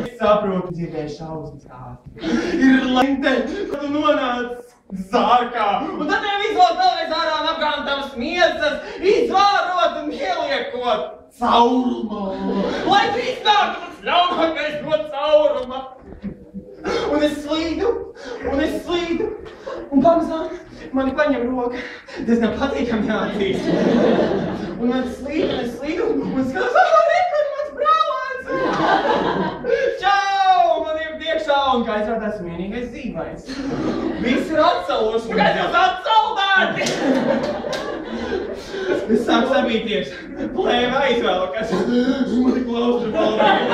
Es saprotu, dzirdēju šausmas kādi. Ir lente, kad tu nonāc zārkā. Un tad tev izvot vēlreiz ārā un apgāna tavas miesas, izvārot un ieliekot caurumā. Lai tu iznāktu tas ļaunākais no cauruma. Un es slīdu, un pamazām mani paņem roka. Tas nav patīkami jāatzīst. Un es slīdu, un skatos, rekur, mans brālēns! Čau! Man ir priekšā, un kā es rādās vienīgais dzīvais. Visi ir atsaluši, un kā es jūs atsaldāti! Es sāku sabīties, plēva aizvēlu, kas mani klaustra paldies.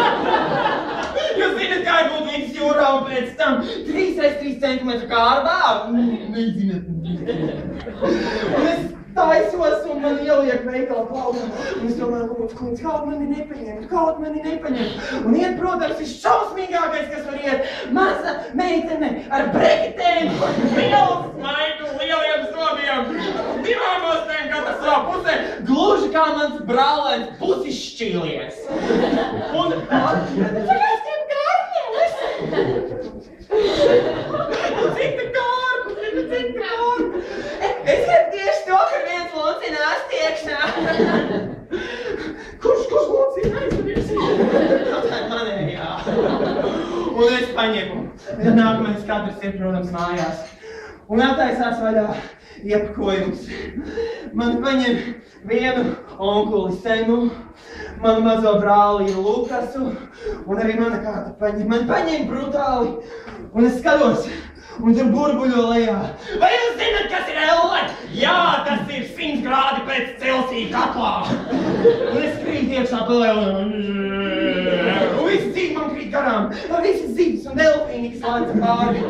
Jūs zināt, kā ir būt viņas jūrā un pēc tam 3x3 centimetru kārbā? Nezināt. Un es taisos un man ieliek veikala plaukā. Un es domāju, lūdzu, kundz, kaut mani nepaņem. Un iet, protams, ir šausmīgākais, kas var iet. Maza meitene ar breketēm, lielu smaidu, lieliem zobiem, divām ostēm katra savā pusē, gluži kā mans brālēns pusi šķīlies. Un cita kārpu. Es gribu tieši to, ka viens lucina astiekšā. Kurš lucina aizvadies? Tā ir manējā. Un es paņemu. Nākamais kadrs ir, protams, mājās. Un attaisās vaļā iepakojums. Man paņem vienu onkuli Senu, manu mazo brāli Lukasu, un arī mana kāta paņem. Man paņem brutāli, un es skatos, un tur burbuļo lejā. Vai jūs zināt, kas ir elle? Jā, tas ir 100 grādi pēc Celsija katlā. Un es krīt iekšā pelē, un viss dzīvi man krīt garām. Visi zivs un delfīni, kas lēca pāri.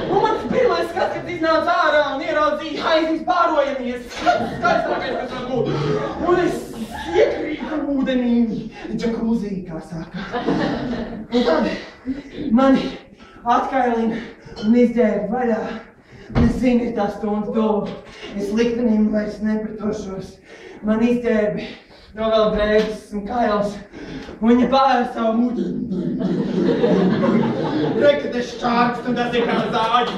Un man pirmais skats, kad iznāca ārā un ieraudzīja aizvis pārojamies. Skaistākais, kas var būt. Un es iekrītu ūdenī, džakūzī, kā saka. Un tad mani atkailina un izģērba vaļā. Un es zinu, ir tā stunda tuvu. Es liktenim vairs nepretošos. Man izģērbi. Vēl vēl drēbes un kails, un viņa pāri savu muti. Rekad es šķārkstu, un tas ir kā zāģi.